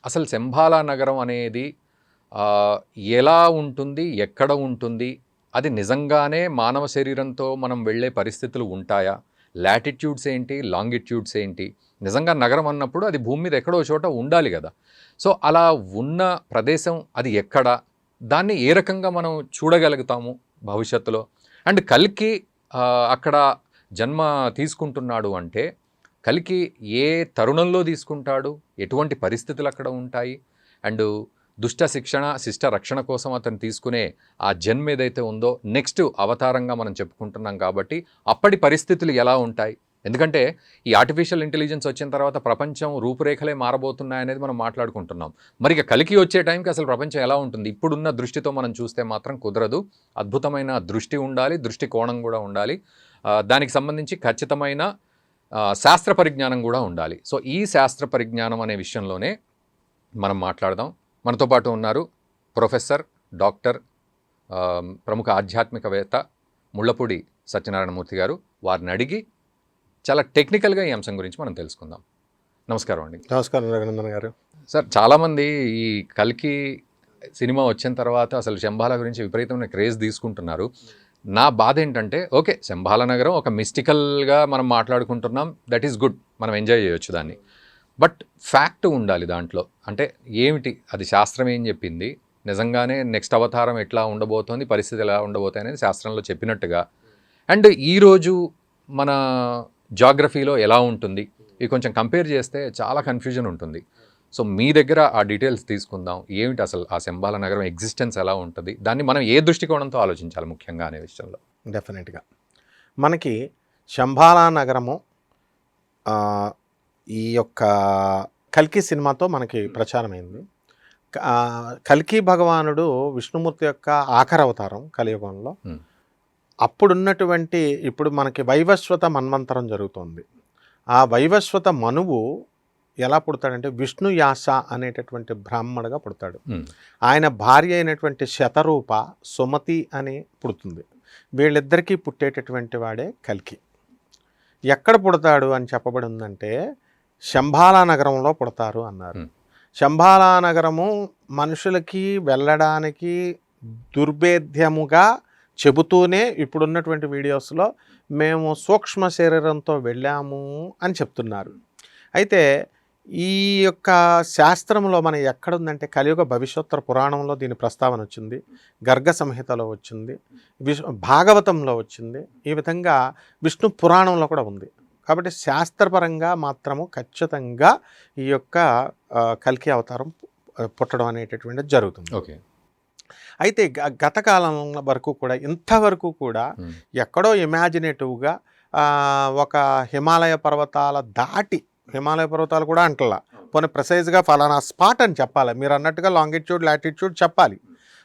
అసలు శంబాలా నగరం అనేది ఎలా ఉంటుంది, ఎక్కడ ఉంటుంది, అది నిజంగానే మానవ శరీరంతో మనం వెళ్ళే పరిస్థితులు ఉంటాయా, లాటిట్యూడ్స్ ఏంటి, లాంగిట్యూడ్స్ ఏంటి, నిజంగా నగరం అన్నప్పుడు అది భూమి మీద ఎక్కడో చోట ఉండాలి కదా. సో అలా ఉన్న ప్రదేశం అది ఎక్కడ, దాన్ని ఏ రకంగా మనం చూడగలుగుతాము భవిష్యత్తులో. అండ్ కల్కి అక్కడ జన్మ తీసుకుంటున్నాడు అంటే కల్కి ఏ తరుణంలో తీసుకుంటాడు, ఎటువంటి పరిస్థితులు అక్కడ ఉంటాయి, అండ్ దుష్ట శిక్షణ శిష్ట రక్షణ కోసం అతను తీసుకునే ఆ జన్మ ఏదైతే ఉందో నెక్స్ట్ అవతారంగా మనం చెప్పుకుంటున్నాం కాబట్టి అప్పటి పరిస్థితులు ఎలా ఉంటాయి. ఎందుకంటే ఈ ఆర్టిఫిషియల్ ఇంటెలిజెన్స్ వచ్చిన తర్వాత ప్రపంచం రూపురేఖలే మారబోతున్నాయనేది మనం మాట్లాడుకుంటున్నాం. మరి ఇక కలికి వచ్చే టైంకి అసలు ప్రపంచం ఎలా ఉంటుంది, ఇప్పుడున్న దృష్టితో మనం చూస్తే మాత్రం కుదరదు. అద్భుతమైన దృష్టి ఉండాలి, దృష్టి కోణం కూడా ఉండాలి, దానికి సంబంధించి ఖచ్చితమైన శాస్త్ర పరిజ్ఞానం కూడా ఉండాలి. సో ఈ శాస్త్ర పరిజ్ఞానం అనే విషయంలోనే మనం మాట్లాడదాం. మనతో పాటు ఉన్నారు ప్రొఫెసర్, డాక్టర్, ప్రముఖ ఆధ్యాత్మికవేత్త ముళ్ళపూడి సత్యనారాయణమూర్తి గారు. వారిని అడిగి చాలా టెక్నికల్గా ఈ అంశం గురించి మనం తెలుసుకుందాం. నమస్కారం అండి. నమస్కారం రఘునందన్ గారు. సార్, చాలామంది ఈ కల్కి సినిమా వచ్చిన తర్వాత అసలు శంబాలా గురించి విపరీతమైన క్రేజ్ తీసుకుంటున్నారు. నా బాధ ఏంటంటే, ఓకే, శంబాలా నగరం ఒక మిస్టికల్గా మనం మాట్లాడుకుంటున్నాం, దట్ ఈస్ గుడ్, మనం ఎంజాయ్ చేయొచ్చు దాన్ని. బట్ ఫ్యాక్ట్ ఉండాలి దాంట్లో. అంటే ఏమిటి అది, శాస్త్రం ఏం చెప్పింది, నిజంగానే నెక్స్ట్ అవతారం ఎట్లా ఉండబోతోంది, పరిస్థితి ఎలా ఉండబోతాయి అనేది శాస్త్రంలో చెప్పినట్టుగా, అండ్ ఈరోజు మన జాగ్రఫీలో ఎలా ఉంటుంది, ఇవి కొంచెం కంపేర్ చేస్తే చాలా కన్ఫ్యూజన్ ఉంటుంది. సో మీ దగ్గర ఆ డీటెయిల్స్ తీసుకుందాం. ఏమిటి అసలు ఆ శంబాలా నగరం ఎగ్జిస్టెన్స్ ఎలా ఉంటుంది, దాన్ని మనం ఏ దృష్టికోణంతో ఆలోచించాలి ముఖ్యంగా అనే విషయంలో. డెఫినెట్గా మనకి శంబాలా నగరము ఈ యొక్క కల్కి సినిమాతో మనకి ప్రచారమైంది. కల్కి భగవానుడు విష్ణుమూర్తి యొక్క ఆఖరి అవతారం కలియుగంలో. అప్పుడున్నటువంటి, ఇప్పుడు మనకి వైవస్వత మన్వంతరం జరుగుతుంది. ఆ వైవస్వత మనువు ఎలా పుడతాడంటే విష్ణు యాస అనేటటువంటి బ్రాహ్మణుగా పుడతాడు. ఆయన భార్య అయినటువంటి శతరూప సుమతి అని పుడుతుంది. వీళ్ళిద్దరికీ పుట్టేటటువంటి వాడే కల్కి. ఎక్కడ పుడతాడు అని చెప్పబడి ఉందంటే శంబాలా నగరంలో పుడతారు అన్నారు. శంబాలా నగరము మనుషులకి వెళ్ళడానికి దుర్భేద్యముగా చెబుతూనే ఇప్పుడున్నటువంటి వీడియోస్లో మేము సూక్ష్మ శరీరంతో వెళ్ళాము అని చెప్తున్నారు. అయితే ఈ యొక్క శాస్త్రంలో మనం ఎక్కడుందంటే కలియుగ భవిష్యోత్తర పురాణంలో దీని ప్రస్తావన వచ్చింది, గర్గ సంహితలో వచ్చింది, భాగవతంలో వచ్చింది, ఈ విధంగా విష్ణు పురాణంలో కూడా ఉంది. కాబట్టి శాస్త్రపరంగా మాత్రము ఖచ్చితంగా ఈ యొక్క కల్కి అవతారం పుట్టడం అనేటటువంటిది జరుగుతుంది. ఓకే. అయితే గత కాలం వరకు కూడా ఇంతవరకు కూడా ఎక్కడో ఇమాజినేటివ్గా ఒక హిమాలయ పర్వతాల దాటి, హిమాలయ పర్వతాలు కూడా అంటలా, పోనీ ప్రిసైజ్గా ఫలానా స్పాట్ అని చెప్పాలి, మీరు అన్నట్టుగా లాంగిట్యూడ్ లాటిట్యూడ్ చెప్పాలి.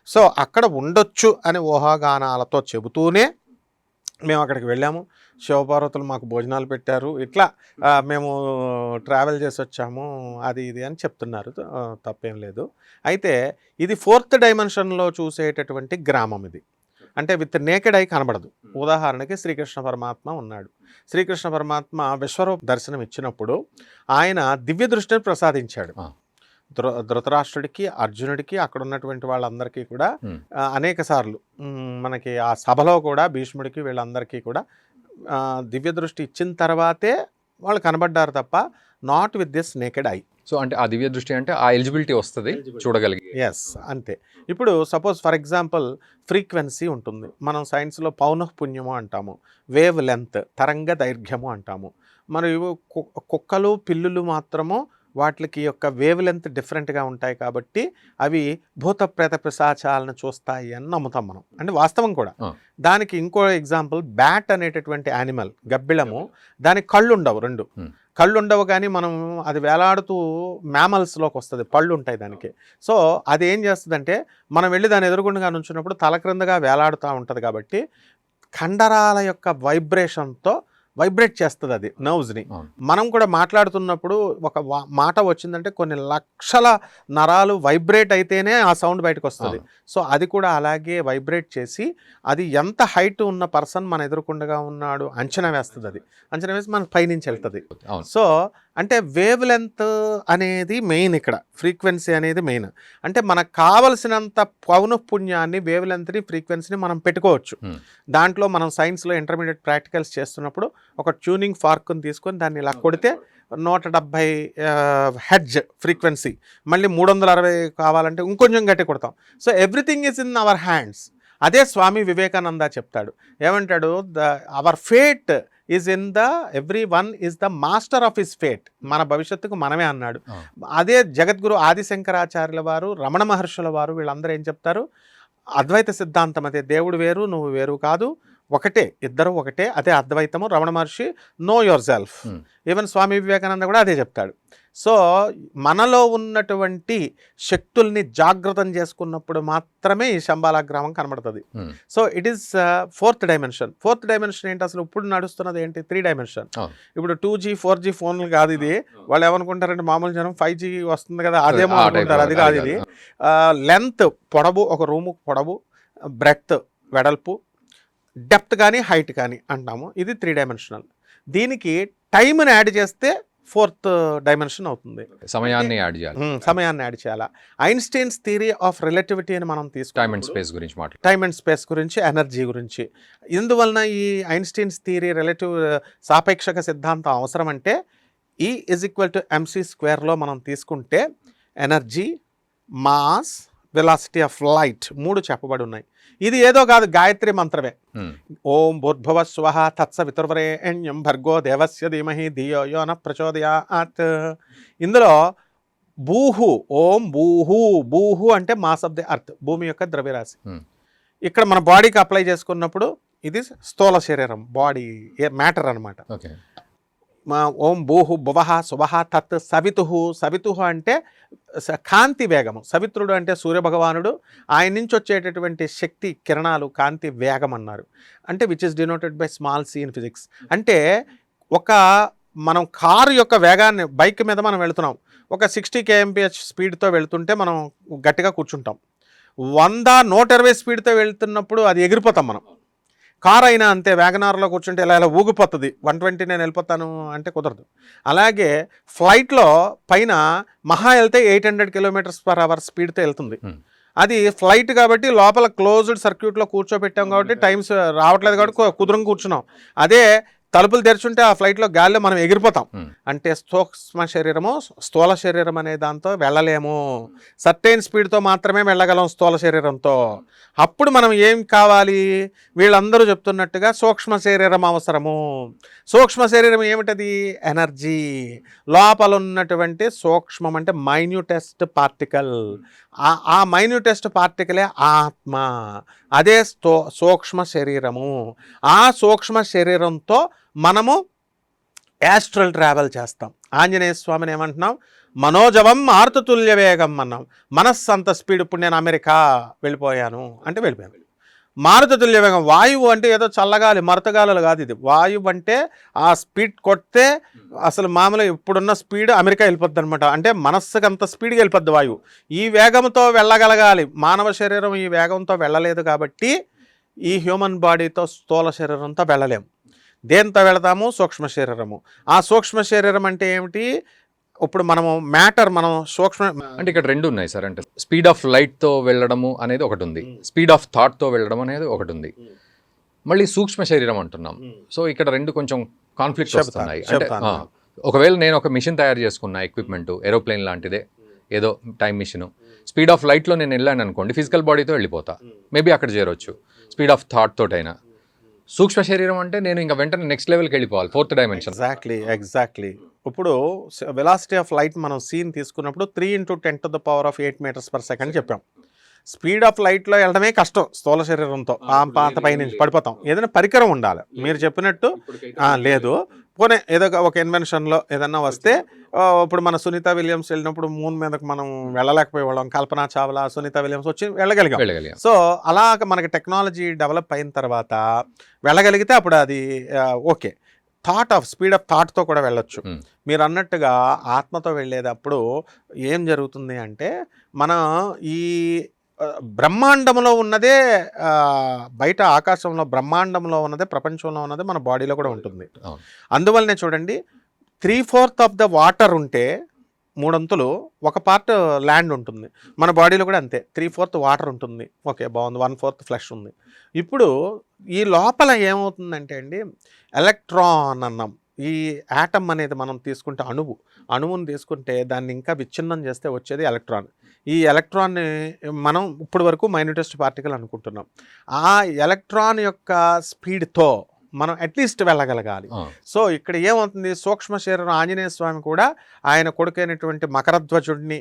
సో అక్కడ ఉండొచ్చు అని ఊహాగానాలతో చెబుతూనే మేము అక్కడికి వెళ్ళాము, శివపార్వతులు మాకు భోజనాలు పెట్టారు, ఇట్లా మేము ట్రావెల్ చేసి వచ్చాము, అది ఇది అని చెప్తున్నారు. తప్పేం లేదు. అయితే ఇది 4th డైమెన్షన్లో చూసేటటువంటి గ్రామం ఇది. అంటే విత్ నేకెడ్ ఐ కనబడదు. ఉదాహరణకి శ్రీకృష్ణ పరమాత్మ ఉన్నాడు. శ్రీకృష్ణ పరమాత్మ విశ్వరూప దర్శనం ఇచ్చినప్పుడు ఆయన దివ్య దృష్టిని ప్రసాదించాడు. ధృతరాష్ట్రుడికి, అర్జునుడికి, అక్కడ ఉన్నటువంటి వాళ్ళందరికీ కూడా అనేక సార్లు, మనకి ఆ సభలో కూడా భీష్ముడికి, వీళ్ళందరికీ కూడా దివ్య దృష్టి ఇచ్చిన తర్వాతే వాళ్ళు కనబడ్డారు తప్ప not with this naked I. So అంటే ఆ దివ్య దృష్టి అంటే ఆ ఎలిజిబిలిటీ వస్తుంది, చూడగలిగి. ఎస్, అంతే. ఇప్పుడు సపోజ్ ఫర్ ఎగ్జాంపుల్ ఫ్రీక్వెన్సీ ఉంటుంది, మనం సైన్స్లో పౌనఃపున్యము అంటాము, వేవ్ లెంత్, తరంగ దైర్ఘ్యము అంటాము. మరియు కుక్కలు, పిల్లులు మాత్రము వాటికి యొక్క వేవ్ లెంత్ డిఫరెంట్గా ఉంటాయి కాబట్టి అవి భూత ప్రేత పిశాచాలను చూస్తాయి అని నమ్ముతాం మనం. అంటే వాస్తవం కూడా. దానికి ఇంకో ఎగ్జాంపుల్ బ్యాట్ అనేటటువంటి యానిమల్, గబ్బిళము, దానికి కళ్ళు ఉండవు, 2 కళ్ళు ఉండవు, కానీ మనం అది వేలాడుతూ మ్యామల్స్లోకి వస్తుంది, పళ్ళు ఉంటాయి దానికి. సో అది ఏం చేస్తుందంటే మనం వెళ్ళి దాని ఎదురుగుండగా నుంచున్నప్పుడు తల క్రిందగా వేలాడుతూ ఉంటుంది కాబట్టి కండరాల యొక్క వైబ్రేషన్తో వైబ్రేట్ చేస్తుంది అది నర్వ్స్ని. మనం కూడా మాట్లాడుతున్నప్పుడు ఒక మాట వచ్చిందంటే కొన్ని లక్షల నరాలు వైబ్రేట్ అయితేనే ఆ సౌండ్ బయటకు వస్తుంది. సో అది కూడా అలాగే వైబ్రేట్ చేసి అది ఎంత హైట్ ఉన్న పర్సన్ మన ఎదురుకుండగా ఉన్నాడు అంచనా వేస్తుంది. అది అంచనా వేసి మన పైనుంచి వెళ్తుంది. సో అంటే వేవ్ లెంత్ అనేది మెయిన్, ఇక్కడ ఫ్రీక్వెన్సీ అనేది మెయిన్. అంటే మనకు కావలసినంత పౌనఃపున్యాన్ని, వేవ్ లెంత్ని, ఫ్రీక్వెన్సీని మనం పెట్టుకోవచ్చు. దాంట్లో మనం సైన్స్లో ఇంటర్మీడియట్ ప్రాక్టికల్స్ చేస్తున్నప్పుడు ఒక ట్యూనింగ్ ఫార్క్ని తీసుకొని దాన్ని ఇలా కొడితే 170 హెడ్జ్ ఫ్రీక్వెన్సీ, మళ్ళీ 360 కావాలంటే ఇంకొంచెం గట్టి కొడతాం. So everything is in our hands. అదే స్వామి వివేకానంద చెప్తాడు, ఏమంటాడు, our fate is in every one is the master of his fate. మన భవిష్యత్తుకు మనమే అన్నాడు. అదే జగద్గురు ఆదిశంకరాచార్యుల వారు, రమణ మహర్షుల వారు, వీళ్ళందరూ ఏం చెప్తారు, అద్వైత సిద్ధాంతం అదే, దేవుడు వేరు నువ్వు వేరు కాదు, ఒకటే, ఇద్దరు ఒకటే, అదే అద్వైతము. Ramana Maharshi no your self. Even Swami Vivekananda కూడా అదే చెప్తాడు. సో మనలో ఉన్నటువంటి శక్తుల్ని జాగృతం చేసుకున్నప్పుడు మాత్రమే ఈ శంబాలా గ్రామం కనబడుతుంది. So it is fourth dimension. Fourth dimension ఏంటి అసలు? ఇప్పుడు నడుస్తున్నది ఏంటి? 3 డైమెన్షన్. ఇప్పుడు 2G 4G ఫోన్లు కాదు ఇది. వాళ్ళు ఏమనుకుంటారంటే మామూలు జనం 5G వస్తుంది కదా అదేమో అనుకుంటారు. అది కాదు ఇది. లెంత్ పొడవు, ఒక రూము పొడవు, బ్రెడ్త్ వెడల్పు, డెప్త్ కానీ హైట్ కానీ అంటాము. ఇది 3 డైమెన్షనల్. దీనికి టైంని యాడ్ చేస్తే 4th డైమెన్షన్ అవుతుంది. సమయాన్ని యాడ్ చేయాలి. సమయాన్ని యాడ్ చేయాలా. ఐన్స్టైన్స్ థియరీ ఆఫ్ రిలేటివిటీ అని మనం తీసుకుంటాం. టైమ్ అండ్ స్పేస్ గురించి మాట్లాడు. టైమ్ అండ్ స్పేస్ గురించి, ఎనర్జీ గురించి. ఎందువలన ఈ ఐన్స్టైన్స్ థియరీ రిలేటివ్ సాపేక్షక సిద్ధాంతం అవసరం అంటే E = mc² మనం తీసుకుంటే energy, mass, velocity of light 3 చెప్పబడి ఉన్నాయి. ఇది ఏదో కాదు, గాయత్రి మంత్రమే. ఓం భూర్భువ స్వః తత్సవితుర్వరేణ్యం భర్గో దేవస్య ధీమహి ధియో యో నః ప్రచోదయాత్. ఇందులో భూహు, ఓం భూహు, భూహు అంటే మాస్ ఆఫ్ ది అర్త్, భూమి యొక్క ద్రవ్యరాశి. ఇక్కడ మన బాడీకి అప్లై చేసుకున్నప్పుడు ఇది స్థూల శరీరం, బాడీ మ్యాటర్ అనమాట. ఓం భూహు భువః శుభః తత్ సవితుహు. సవితుహు అంటే కాంతి వేగము. సవిత్రుడు అంటే సూర్యభగవానుడు, ఆయన నుంచి వచ్చేటటువంటి శక్తి కిరణాలు కాంతి వేగం అన్నారు. అంటే which is denoted by small c in physics. అంటే మనం కారు యొక్క వేగాన్ని, బైక్ మీద మనం వెళుతున్నాం, ఒక 60 kmph స్పీడ్తో వెళుతుంటే మనం గట్టిగా కూర్చుంటాం. 100-120 స్పీడ్తో వెళ్తున్నప్పుడు అది ఎగిరిపోతాం మనం. కార్ అయినా అంతే, వ్యాగనార్లో కూర్చుంటే ఇలా ఇలా ఊగిపోతుంది. 120 నేను వెళ్ళిపోతాను అంటే కుదరదు. అలాగే ఫ్లైట్లో పైన మహా వెళ్తే 800 km/h స్పీడ్తో వెళ్తుంది. అది ఫ్లైట్ కాబట్టి లోపల క్లోజ్డ్ సర్క్యూట్లో కూర్చోబెట్టాం కాబట్టి టైమ్స్ రావట్లేదు కాబట్టి కుదురుగా కూర్చున్నాం. అదే తలుపులు తెరుచుంటే ఆ ఫ్లైట్లో గాలిలో మనం ఎగిరిపోతాం. అంటే సూక్ష్మ శరీరము, స్థూల శరీరం అనే దాంతో వెళ్ళలేము. సర్టైన్ స్పీడ్తో మాత్రమే వెళ్ళగలం స్థూల శరీరంతో. అప్పుడు మనం ఏం కావాలి? వీళ్ళందరూ చెప్తున్నట్టుగా సూక్ష్మ శరీరం అవసరము. సూక్ష్మ శరీరం ఏమిటది? ఎనర్జీ. లోపల ఉన్నటువంటి సూక్ష్మం అంటే మైన్యూటెస్ట్ పార్టికల్. ఆ మైన్యూటెస్ట్ పార్టికలే ఆత్మ. అదే సూక్ష్మ శరీరము. ఆ సూక్ష్మ శరీరంతో మనము యాస్ట్రల్ ట్రావెల్ చేస్తాం. ఆంజనేయ స్వామిని ఏమంటున్నాం? మనోజవం మారుతతుల్య వేగం అన్నాం. మనస్సు అంత స్పీడ్. ఇప్పుడు నేను అమెరికా వెళ్ళిపోయాను అంటే వెళ్ళిపోయాను. మారుతతుల్య వేగం. వాయువు అంటే ఏదో చల్లగాలి, మరతగాలులు కాదు. ఇది వాయువు అంటే ఆ స్పీడ్ కొడితే అసలు మామూలుగా ఇప్పుడున్న స్పీడ్ అమెరికా వెళ్ళిపోద్ది అనమాట. అంటే మనస్సుకి అంత స్పీడ్గా వెళ్ళిపోద్ది వాయువు. ఈ వేగంతో వెళ్ళగలగాలి. మానవ శరీరం ఈ వేగంతో వెళ్ళలేదు కాబట్టి ఈ హ్యూమన్ బాడీతో స్థూల శరీరంతో వెళ్ళలేము. దేంతో వెళతాము? సూక్ష్మ శరీరము. ఆ సూక్ష్మ శరీరం అంటే ఏమిటి? ఇప్పుడు మనము మ్యాటర్, మనం సూక్ష్మ అంటే ఇక్కడ 2 ఉన్నాయి సార్. అంటే స్పీడ్ ఆఫ్ లైట్తో వెళ్ళడము అనేది ఒకటి ఉంది, స్పీడ్ ఆఫ్ థాట్తో వెళ్ళడం అనేది ఒకటి ఉంది, మళ్ళీ సూక్ష్మ శరీరం అంటున్నాం. సో ఇక్కడ 2 కొంచెం కాన్ఫ్లిక్ట్ వస్తున్నాయి. అంటే ఒకవేళ నేను ఒక మిషన్ తయారు చేసుకున్నా, ఎక్విప్మెంట్ ఏరోప్లేన్ లాంటిదే, ఏదో టైం మిషన్, స్పీడ్ ఆఫ్ లైట్లో నేను వెళ్ళాను అనుకోండి, ఫిజికల్ బాడీతో వెళ్ళిపోతా, మేబీ అక్కడ చేరొచ్చు. స్పీడ్ ఆఫ్ థాట్ తోటైనా. సూక్ష్మ శరీరం అంటే నేను ఇంకా వెంటనే నెక్స్ట్ లెవెల్కి వెళ్ళిపోవాలి, 4th డైమెన్షన్. ఎగ్జాక్ట్లీ. ఇప్పుడు వెలాసిటీ ఆఫ్ లైట్ మనం సీన్ తీసుకున్నప్పుడు 3 × 10⁸ m/s చెప్పాం. స్పీడ్ ఆఫ్ లైట్లో వెళ్ళడమే కష్టం స్థూల శరీరంతో. పాత పై నుంచి పడిపోతాం. ఏదైనా పరికరం ఉండాలి. మీరు చెప్పినట్టు లేదు. పోనీ ఏదో ఒక ఇన్వెన్షన్లో ఏదన్నా వస్తే, ఇప్పుడు మన సునీత విలియమ్స్ వెళ్ళినప్పుడు మూన్ మీదకి మనం వెళ్ళలేకపోయేవాళ్ళం. కల్పనా చావ్లా, సునీత విలియమ్స్ వచ్చి వెళ్ళగలిగాం. సో అలా మనకి టెక్నాలజీ డెవలప్ అయిన తర్వాత వెళ్ళగలిగితే అప్పుడు అది ఓకే. స్పీడ్ ఆఫ్ థాట్తో కూడా వెళ్ళొచ్చు. మీరు అన్నట్టుగా ఆత్మతో వెళ్ళేటప్పుడు ఏం జరుగుతుంది అంటే, మన ఈ బ్రహ్మాండంలో ఉన్నదే, బయట ఆకాశంలో బ్రహ్మాండంలో ఉన్నదే, ప్రపంచంలో ఉన్నదే మన బాడీలో కూడా ఉంటుంది. అందువల్లనే చూడండి, 3/4 ఆఫ్ ద వాటర్ ఉంటే 3 ఒక పార్ట్ ల్యాండ్ ఉంటుంది. మన బాడీలో కూడా అంతే 3/4 వాటర్ ఉంటుంది. ఓకే, బాగుంది. 1/4 ఫ్లెష్ ఉంది. ఇప్పుడు ఈ లోపల ఏమవుతుందంటే అండి, ఎలక్ట్రాన్ అన్నాం. ఈ యాటమ్ అనేది మనం తీసుకుంటే అణువుని తీసుకుంటే దాన్ని ఇంకా విచ్ఛిన్నం చేస్తే వచ్చేది ఎలక్ట్రాన్. ఈ ఎలక్ట్రాన్ని మనం ఇప్పుడు వరకు మైన్యూటెస్ట్ పార్టికల్ అనుకుంటున్నాం. ఆ ఎలక్ట్రాన్ యొక్క స్పీడ్తో మనం అట్లీస్ట్ వెళ్ళగలగాలి. సో ఇక్కడ ఏమవుతుంది, సూక్ష్మ శరీరం ఆంజనేయ స్వామి కూడా ఆయన కొడుకైనటువంటి మకరధ్వజుడిని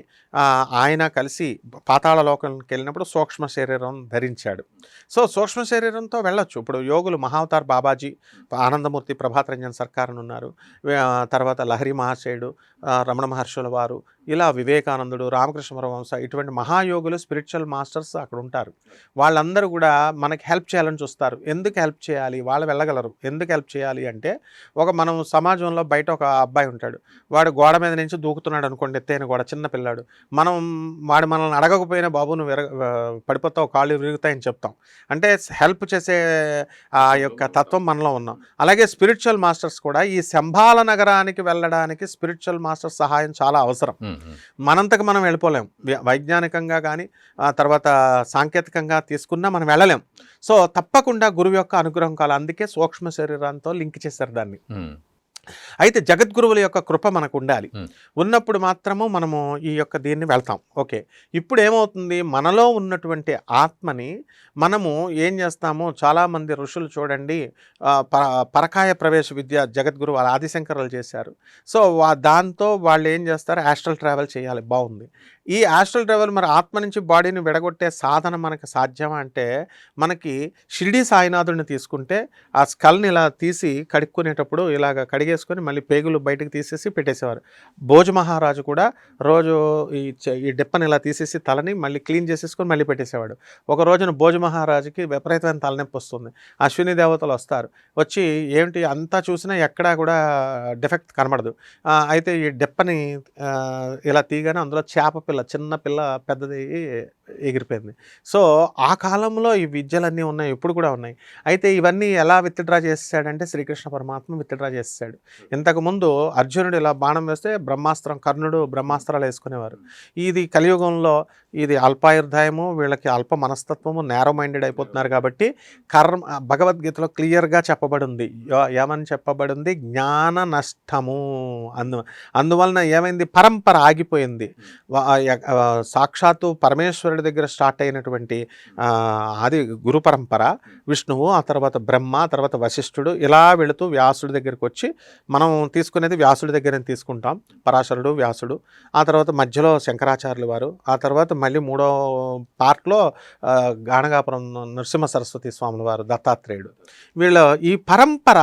ఆయన కలిసి పాతాళ లోకంకి వెళ్ళినప్పుడు సూక్ష్మ శరీరం ధరించాడు. సో సూక్ష్మ శరీరంతో వెళ్ళొచ్చు. ఇప్పుడు యోగులు మహావతార్ బాబాజీ, ఆనందమూర్తి, ప్రభాత్ రంజన్ సర్కార్ అని ఉన్నారు. తర్వాత లహరి మహాశయుడు, రమణ మహర్షుల వారు, ఇలా వివేకానందుడు, రామకృష్ణ పరమహంస, ఇటువంటి మహాయోగులు, స్పిరిచువల్ మాస్టర్స్ అక్కడ ఉంటారు. వాళ్ళందరూ కూడా మనకి హెల్ప్ చేయాలని చూస్తారు. ఎందుకు హెల్ప్ చేయాలి? వాళ్ళు వెళ్ళగలరు. ఎందుకు హెల్ప్ చేయాలి అంటే, మనం సమాజంలో బయట ఒక అబ్బాయి ఉంటాడు, వాడు గోడ మీద నుంచి దూకుతున్నాడు అనుకోండి, ఎత్తైన గోడ, చిన్న పిల్లాడు. వాడు మనల్ని అడగకపోయినా బాబు నువ్వు పడిపోతావు, కాళ్ళు విరుగుతాయని చెప్తాం. అంటే హెల్ప్ చేసే ఆ యొక్క తత్వం మనలో ఉన్నాం. అలాగే స్పిరిచువల్ మాస్టర్స్ కూడా ఈ శంబాల నగరానికి వెళ్ళడానికి స్పిరిచువల్ మాస్టర్స్ సహాయం చాలా అవసరం. మనంతకు మనం వెళ్ళిపోలేం. వైజ్ఞానికంగా కానీ తర్వాత సాంకేతికంగా తీసుకున్నా మనం వెళ్ళలేం. సో తప్పకుండా గురువు యొక్క అనుగ్రహం కావాలి. అందుకే సూక్ష్మ శరీరంతో లింక్ చేశారు దాన్ని. అయితే జగద్గురువుల యొక్క కృప మనకు ఉండాలి. ఉన్నప్పుడు మాత్రము మనము ఈ యొక్క దీన్ని వెళ్తాం. ఓకే, ఇప్పుడు ఏమవుతుంది, మనలో ఉన్నటువంటి ఆత్మని మనము ఏం చేస్తాము, చాలామంది ఋషులు చూడండి, పరకాయ ప్రవేశ విద్య జగద్గురు ఆదిశంకరులు చేశారు. సో దాంతో వాళ్ళు ఏం చేస్తారు, ఆస్ట్రల్ ట్రావెల్ చేయాలి. బాగుంది. ఈ ఆస్ట్రల్ ట్రావెల్ మరి ఆత్మ నుంచి బాడీని విడగొట్టే సాధన మనకు సాధ్యమా అంటే, మనకి షిరిడి సాయినాథుడిని తీసుకుంటే ఆ స్కల్ని ఇలా తీసి కడుక్కునేటప్పుడు ఇలాగ కడిగేసుకొని మళ్ళీ పేగులు బయటకు తీసేసి పెట్టేసేవారు. భోజ మహారాజు కూడా రోజు ఈ డిప్పని ఇలా తీసేసి తలని మళ్ళీ క్లీన్ చేసేసుకొని మళ్ళీ పెట్టేసేవాడు. ఒక రోజున భోజ మహారాజుకి విపరీతమైన తలనొప్పి వస్తుంది. అశ్విని దేవతలు వస్తారు. వచ్చి ఏమిటి అంతా చూసినా ఎక్కడా కూడా డిఫెక్ట్ కనబడదు. అయితే ఈ డిప్పని ఇలా తీయగానే అందులో చేప పిల్ల, చిన్న పిల్ల పెద్దది ఎగిరిపోయింది. సో ఆ కాలంలో ఈ విద్యలన్నీ ఉన్నాయి, ఇప్పుడు కూడా ఉన్నాయి. అయితే ఇవన్నీ ఎలా విత్డ్రా చేసాడంటే, శ్రీకృష్ణ పరమాత్మ విత్డ్రా చేసాడు. ఇంతకుముందు అర్జునుడు ఇలా బాణం వేస్తే బ్రహ్మాస్త్రం, కర్ణుడు బ్రహ్మాస్త్రాలు వేసుకునేవారు. ఇది కలియుగంలో ఇది అల్పాయుర్ధాయము, వీళ్ళకి అల్ప మనస్తత్వము, నేరో మైండెడ్ అయిపోతున్నారు. కాబట్టి భగవద్గీతలో క్లియర్గా చెప్పబడింది, ఏమని చెప్పబడింది, జ్ఞాన నష్టము. అందువలన ఏమైంది, పరంపర ఆగిపోయింది. సాక్షాత్తు పరమేశ్వరుడి దగ్గర స్టార్ట్ అయినటువంటి ఆది గురు పరంపర విష్ణువు, ఆ తర్వాత బ్రహ్మ, తర్వాత వశిష్ఠుడు, ఇలా వెళుతూ వ్యాసుడి దగ్గరికి వచ్చి, మనం తీసుకునేది వ్యాసుడి దగ్గర తీసుకుంటాం, పరాశరుడు, వ్యాసుడు, ఆ తర్వాత మధ్యలో శంకరాచార్యులు వారు, ఆ తర్వాత మళ్ళీ 3వ పార్ట్లో గాణగాపురం నరసింహ సరస్వతి స్వాముల వారు, దత్తాత్రేయుడు. వీళ్ళ ఈ పరంపర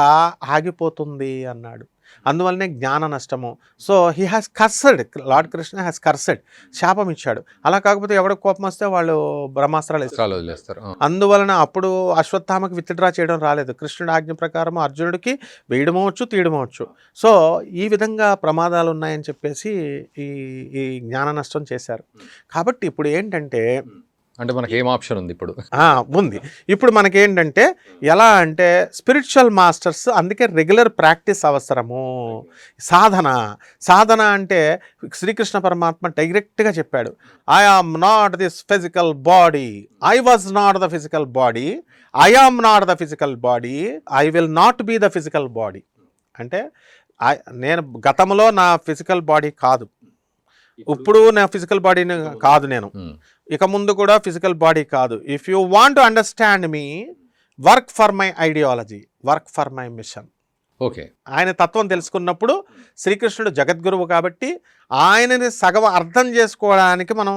ఆగిపోతుంది అన్నాడు. అందువల్లనే జ్ఞాన నష్టము. So he has cursed, Lord Krishna has cursed, శాపం ఇచ్చాడు. అలా కాకపోతే ఎవరికి కోపం వస్తే వాళ్ళు బ్రహ్మాస్త్రాలు వదిలేస్తారు. అందువలన అప్పుడు అశ్వత్థామకి విత్డ్రా చేయడం రాలేదు. కృష్ణుడి ఆజ్ఞ ప్రకారం అర్జునుడికి వేయడమవచ్చు, తీయడమవచ్చు. సో ఈ విధంగా ప్రమాదాలు ఉన్నాయని చెప్పేసి ఈ జ్ఞాన నష్టం చేశారు. కాబట్టి ఇప్పుడు ఏంటంటే, అంటే మనకి ఏం ఆప్షన్ ఉంది ఇప్పుడు? ఉంది. ఇప్పుడు మనకేంటంటే ఎలా అంటే, స్పిరిచువల్ మాస్టర్స్, అందుకే రెగ్యులర్ ప్రాక్టీస్ అవసరము. సాధన అంటే శ్రీకృష్ణ పరమాత్మ డైరెక్ట్గా చెప్పాడు, I am not this physical body, I was not the physical body, I am not the physical body, I will not be the physical body. అంటే నేను గతంలో నా ఫిజికల్ బాడీ కాదు, ఇప్పుడు నా ఫిజికల్ బాడీని కాదు, నేను ఇక ముందు కూడా ఫిజికల్ బాడీ కాదు. If you want to understand me, work for my ideology, work for my mission. Okay, ఆయన తత్వం తెలుసుకున్నప్పుడు, శ్రీకృష్ణుడు జగద్గురువు కాబట్టి ఆయనని సగం అర్థం చేసుకోవడానికి మనం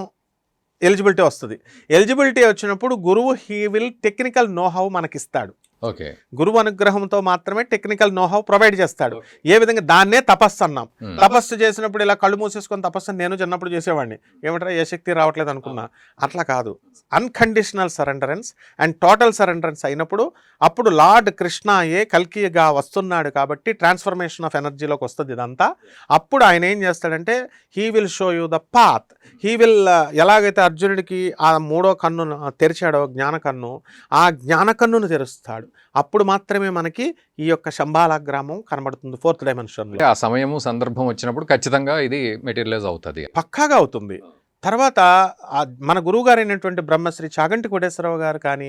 ఎలిజిబిలిటీ వస్తుంది. ఎలిజిబిలిటీ వచ్చినప్పుడు గురువు హీ విల్ టెక్నికల్ నోహౌ మనకిస్తాడు. ఓకే, గురువు అనుగ్రహంతో మాత్రమే టెక్నికల్ నోహౌ ప్రొవైడ్ చేస్తాడు. ఏ విధంగా, దాన్నే తపస్సు అన్నాం. తపస్సు చేసినప్పుడు ఇలా కళ్ళు మూసేసుకొని తపస్సు నేను చిన్నప్పుడు చేసేవాడిని, ఏమంటారా ఏ శక్తి రావట్లేదు అనుకున్నా. అట్లా కాదు, అన్కండిషనల్ సరెండరెన్స్ అండ్ టోటల్ సరెండరెన్స్ అయినప్పుడు అప్పుడు లార్డ్ కృష్ణయే కల్కిగా వస్తున్నాడు కాబట్టి ట్రాన్స్ఫర్మేషన్ ఆఫ్ ఎనర్జీలోకి వస్తుంది ఇదంతా. అప్పుడు ఆయన ఏం చేస్తాడంటే, he will show you the path. He will, ఎలాగైతే అర్జునుడికి ఆ 3వ కన్ను తెరిచాడో జ్ఞాన కన్ను, ఆ జ్ఞాన కన్నును తెరుస్తాడు. అప్పుడు మాత్రమే మనకి ఈ యొక్క శంబాల గ్రామం కనబడుతుంది 4th డైమెన్షన్లో. అంటే ఆ సమయము సందర్భం వచ్చినప్పుడు ఖచ్చితంగా ఇది మెటీరియలైజ్ అవుతుంది. పక్కాగా అవుతుంది. తర్వాత మన గురువు అయినటువంటి బ్రహ్మశ్రీ చాగంటి కోటేశ్వరరావు గారు కానీ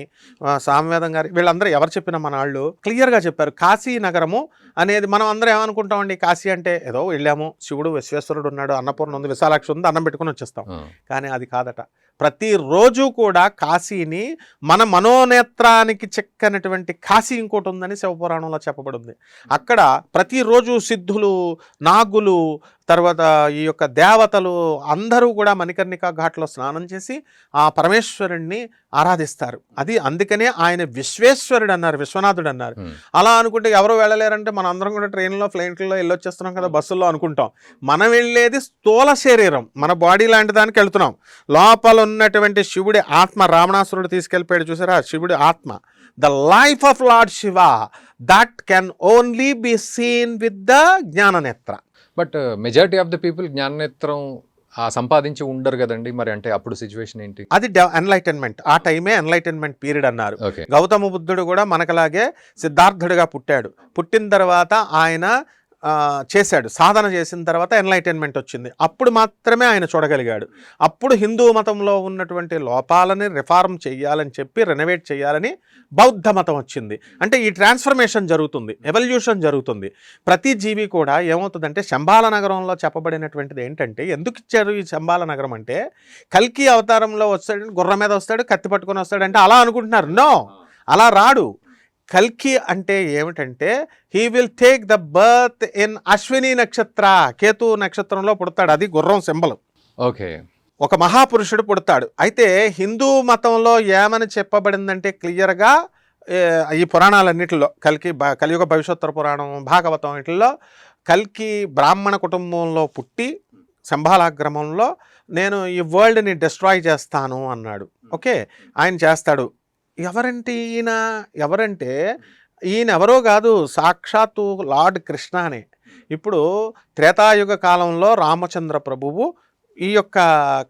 సామవేదం గారు వీళ్ళందరూ ఎవరు చెప్పినా మన వాళ్ళు క్లియర్గా చెప్పారు. కాశీ నగరము అనేది మనం అందరం ఏమనుకుంటామండి, కాశీ అంటే ఏదో వెళ్ళాము, శివుడు విశ్వేశ్వరుడు ఉన్నాడు, అన్నపూర్ణ ఉంది, విశాలాక్షి ఉంది, అన్నం పెట్టుకుని వచ్చేస్తాం. కానీ అది కాదట. ప్రతిరోజు కూడా కాశీని మన మనోనేత్రానికి చెక్కనటువంటి కాశీ ఇంకోటి ఉందని శివపురాణంలో చెప్పబడింది. అక్కడ ప్రతిరోజు సిద్ధులు, నాగులు, తర్వాత ఈ యొక్క దేవతలు అందరూ కూడా మణికర్ణికా ఘాట్లో స్నానం చేసి ఆ పరమేశ్వరుణ్ణి ఆరాధిస్తారు. అది అందుకనే ఆయన విశ్వేశ్వరుడు అన్నారు, విశ్వనాథుడు అన్నారు. అలా అనుకుంటే ఎవరు వెళ్ళలేరంటే మన అందరం కూడా ట్రైన్లో ఫ్లైట్లో వెళ్ళొచ్చేస్తున్నాం కదా, బస్సుల్లో అనుకుంటాం. మనం వెళ్ళేది స్థూల శరీరం, మన బాడీ లాంటి దానికి వెళ్తున్నాం. లోపల ఉన్నటువంటి శివుడి ఆత్మ, రావణాసురుడు తీసుకెళ్ళిపోయాడు చూసారా, శివుడి ఆత్మ, the life of Lord Shiva, that can only be seen with the జ్ఞాననేత్ర. But majority of the people జ్ఞాననేత్రం సంపాదించి ఉండరు కదండి, మరి అంటే అప్పుడు సిచ్యువేషన్ ఏంటి? అది ఎన్లైటన్మెంట్, ఆ టైమే ఎన్లైటన్మెంట్ పీరియడ్ అన్నారు. ఓకే. గౌతమ బుద్ధుడు కూడా మనకలాగే సిద్ధార్థుడిగా పుట్టాడు. పుట్టిన తర్వాత ఆయన చేశాడు, సాధన చేసిన తర్వాత ఎన్లైటన్మెంట్ వచ్చింది. అప్పుడు మాత్రమే ఆయన చూడగలిగాడు. అప్పుడు హిందూ మతంలో ఉన్నటువంటి లోపాలని రిఫార్మ్ చేయాలని చెప్పి, రెనోవేట్ చేయాలని బౌద్ధ మతం వచ్చింది. అంటే ఈ ట్రాన్స్ఫర్మేషన్ జరుగుతుంది, ఎవల్యూషన్ జరుగుతుంది. ప్రతి జీవి కూడా ఏమవుతుందంటే, శంబాల నగరంలో చెప్పబడినటువంటిది ఏంటంటే, ఎందుకు ఇచ్చారు ఈ శంబాల నగరం అంటే, కల్కి అవతారంలో వస్తాడు, గుర్రం మీద వస్తాడు, కత్తి పట్టుకొని వస్తాడు అంటే అలా అనుకుంటున్నారు. నో, అలా రాడు. కల్కి అంటే ఏమిటంటే, he will take the birth in Ashwini నక్షత్ర, కేతు నక్షత్రంలో పుడతాడు. అది గుర్రం సింబల్. ఓకే. ఒక మహాపురుషుడు పుడతాడు. అయితే హిందూ మతంలో ఏమని చెప్పబడిందంటే క్లియర్గా, ఈ పురాణాలన్నిటిలో కలియుగ భవిష్యోత్తర పురాణం, భాగవతం వీటిల్లో కల్కి బ్రాహ్మణ కుటుంబంలో పుట్టి శంబాలాగ్రమంలో నేను ఈ వరల్డ్ని డిస్ట్రాయ్ చేస్తాను అన్నాడు. ఓకే, ఆయన చేస్తాడు. ఎవరంటే ఈయన ఎవరో కాదు, సాక్షాత్తు లార్డ్ కృష్ణనే. ఇప్పుడు త్రేతాయుగ కాలంలో రామచంద్ర ప్రభువు ఈ యొక్క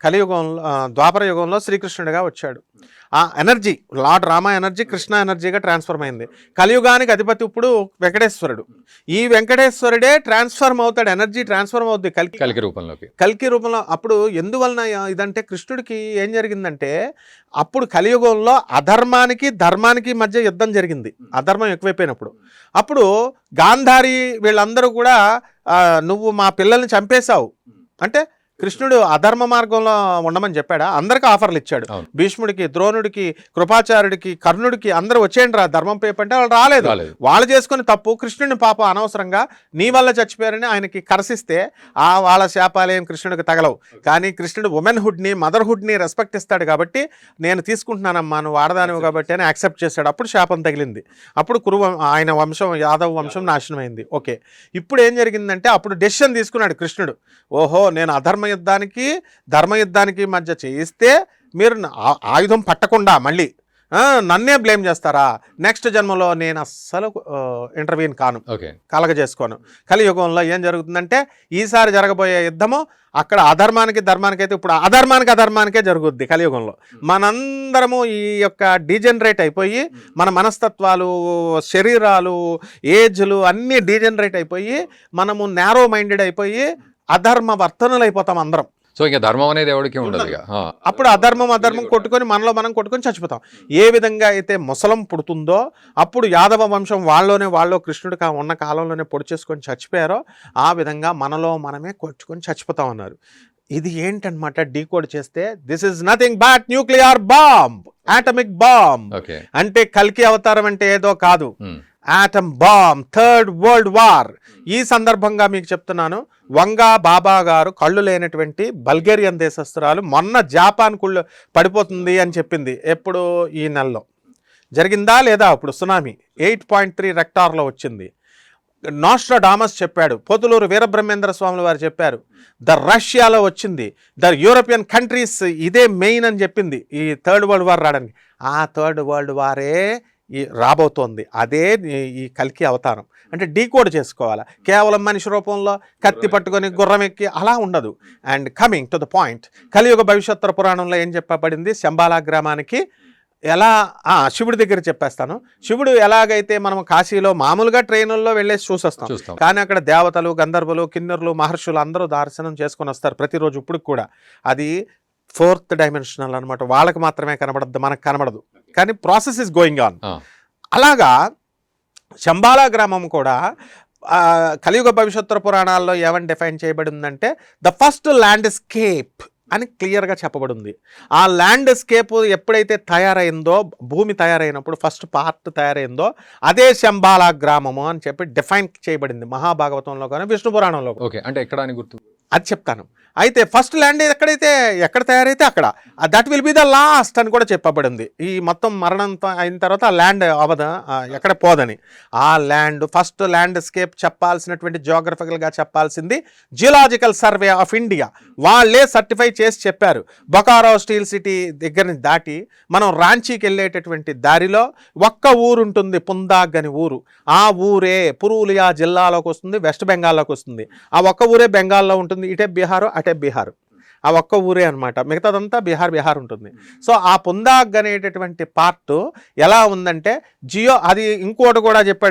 కలియుగంలో, ద్వాపర యుగంలో శ్రీకృష్ణుడిగా వచ్చాడు. ఆ energy, lord Rama energy Krishna ఎనర్జీగా ట్రాన్స్ఫర్మ్ అయింది. కలియుగానికి అధిపతి ఇప్పుడు వెంకటేశ్వరుడు. ఈ వెంకటేశ్వరుడే ట్రాన్స్ఫర్మ్ అవుతాడు, ఎనర్జీ ట్రాన్స్ఫర్మ్ అవుద్ది కల్కి రూపంలో. అప్పుడు ఎందువలన ఇదంటే, కృష్ణుడికి ఏం జరిగిందంటే, అప్పుడు కలియుగంలో అధర్మానికి ధర్మానికి మధ్య యుద్ధం జరిగింది, అధర్మం ఎక్కువైపోయినప్పుడు. అప్పుడు గాంధారి వీళ్ళందరూ కూడా నువ్వు మా పిల్లల్ని చంపేశావు అంటే, కృష్ణుడు అధర్మ మార్గంలో ఉండమని చెప్పాడా? అందరికీ ఆఫర్లు ఇచ్చాడు. భీష్ముడికి, ద్రోణుడికి, కృపాచార్యుడికి, కర్ణుడికి అందరూ వచ్చేయండి రా ధర్మం పేపంటే వాళ్ళు రాలేదు. వాళ్ళు చేసుకుని తప్పు, కృష్ణుడిని పాపం అనవసరంగా నీ వల్ల చచ్చిపోయారని ఆయనకి కరసిస్తే ఆ వాళ్ళ శాపాలేం కృష్ణుడికి తగలవు. కానీ కృష్ణుడు ఉమెన్హుడ్ని, మదర్హుడ్ని రెస్పెక్ట్ ఇస్తాడు కాబట్టి, నేను తీసుకుంటున్నానమ్మా నువ్వు ఆడదానివి కాబట్టి అని యాక్సెప్ట్ చేశాడు. అప్పుడు శాపం తగిలింది. అప్పుడు ఆయన వంశం, యాదవ్ వంశం నాశనమైంది. ఓకే, ఇప్పుడు ఏం జరిగిందంటే, అప్పుడు డెసిషన్ తీసుకున్నాడు కృష్ణుడు. ఓహో, నేను అధర్మ యుద్ధానికి ధర్మయుద్ధానికి మధ్య చేయిస్తే మీరు ఆయుధం పట్టకుండా మళ్ళీ నన్నే బ్లేమ్ చేస్తారా? నెక్స్ట్ జన్మలో నేను అస్సలు ఇంటర్వ్యూని కాను, కలగజేసుకోను. కలియుగంలో ఏం జరుగుతుందంటే, ఈసారి జరగబోయే యుద్ధము అక్కడ అధర్మానికి ధర్మానికి అయితే ఇప్పుడు అధర్మానికే జరుగుద్ది కలియుగంలో. మనందరము ఈ యొక్క డీజనరేట్ అయిపోయి, మన మనస్తత్వాలు, శరీరాలు, ఏజ్లు అన్నీ డీజనరేట్ అయిపోయి, మనము నేరో మైండెడ్ అయిపోయి అధర్మ వర్తనులు అయిపోతాం అందరం. సో ఇంకా ధర్మం అనేది ఎవరికి ఉండదు. అప్పుడు అధర్మం కొట్టుకొని మనలో మనం కొట్టుకొని చచ్చిపోతాం. ఏ విధంగా అయితే ముసలం పుడుతుందో, అప్పుడు యాదవ వంశం వాళ్ళు కృష్ణుడికి ఉన్న కాలంలోనే పొడి చేసుకొని చచ్చిపోయారో, ఆ విధంగా మనలో మనమే కొట్టుకొని చచ్చిపోతాం అన్నారు. ఇది ఏంటన్నమాట, డీకోడ్ చేస్తే this is nothing but nuclear bomb, atomic bomb. అంటే కల్కి అవతారం అంటే ఏదో కాదు, atom bomb, third world war. ఈ సందర్భంగా మీకు చెప్తున్నాను, వంగా బాబా గారు కళ్ళు లేనటువంటి బల్గేరియన్ దేశస్తురాలు మొన్న జపాన్ కుళ్ళు పడిపోతుంది అని చెప్పింది. ఎప్పుడు? ఈ నెలలో జరిగిందా లేదా? అప్పుడు సునామీ 8.3 రెక్టార్లో వచ్చింది. నాస్ట్రాడామస్ చెప్పాడు, పోతులూరు వీరబ్రహ్మేంద్ర స్వాములు వారు చెప్పారు, రష్యాలో వచ్చింది, యూరోపియన్ కంట్రీస్ ఇదే మెయిన్ అని చెప్పింది ఈ థర్డ్ వరల్డ్ వార్ రావడానికి. ఆ థర్డ్ వరల్డ్ వారే రాబోతోంది. అదే ఈ కల్కి అవతారం. అంటే డీకోడ్ చేసుకోవాలి. కేవలం మనిషి రూపంలో కత్తి పట్టుకొని గుర్రం ఎక్కి అలా ఉండదు. And coming to the point, కలియుగ భవిష్యోత్తర పురాణంలో ఏం చెప్పబడింది? శంబాలా గ్రామానికి ఎలా శివుడి దగ్గర చెప్పేస్తాను. శివుడు ఎలాగైతే మనం కాశీలో మామూలుగా ట్రైనుల్లో వెళ్ళేసి చూసొస్తాం, చూస్తాం. కానీ అక్కడ దేవతలు, గంధర్వులు, కిన్నెరులు, మహర్షులు అందరూ దర్శనం చేసుకొని వస్తారు ప్రతిరోజు. ఇప్పుడు కూడా అది 4th డైమెన్షనల్ అనమాట. వాళ్ళకి మాత్రమే కనబడద్దు, మనకు కనబడదు, కానీ ప్రాసెస్ ఇస్ గోయింగ్ ఆన్. అలాగా శంబాలా గ్రామం కూడా కలియుగ భవిష్యత్తు పురాణాల్లో ఏమని డిఫైన్ చేయబడిందంటే ద ఫస్ట్ ల్యాండ్స్కేప్ అని క్లియర్గా చెప్పబడింది. ఆ ల్యాండ్స్కేప్ ఎప్పుడైతే తయారైందో, భూమి తయారైనప్పుడు ఫస్ట్ పార్ట్ తయారైందో అదే శంబాలా గ్రామము అని చెప్పి డిఫైన్ చేయబడింది మహాభాగవతంలో కానీ విష్ణు పురాణంలో. ఓకే, అంటే ఎక్కడ అని గుర్తు? అది చెప్తాను. అయితే ఫస్ట్ ల్యాండ్ ఎక్కడ తయారైతే అక్కడ that will be the last అని కూడా చెప్పబడింది. ఈ మొత్తం మరణం అయిన తర్వాత ఆ ల్యాండ్ అవద ఎక్కడ పోదని. ఆ ల్యాండ్ ఫస్ట్ ల్యాండ్స్కేప్ చెప్పాల్సినటువంటి జియోగ్రఫికల్గా చెప్పాల్సింది జియోలాజికల్ సర్వే ఆఫ్ ఇండియా. వాళ్ళే సర్టిఫై చేసి చెప్పారు. బొకారో స్టీల్ సిటీ దగ్గరని దాటి మనం రాంచీకి వెళ్ళేటటువంటి దారిలో ఒక్క ఊరు ఉంటుంది, పుందాగ్ అని ఊరు. ఆ ఊరే పురూలియా జిల్లాలోకి వస్తుంది, వెస్ట్ బెంగాల్లోకి వస్తుంది. ఆ ఒక్క ఊరే బెంగాల్లో ఉంటుంది, ఇటే బీహారు అటే బీహారు. ఆ ఒక్క ఊరే అనమాట, మిగతాదంతా బీహార్ ఉంటుంది. సో ఆ పుందాగ్ అనేటటువంటి పార్ట్ ఎలా ఉందంటే అది ఇంకోటి కూడా చెప్పాడు.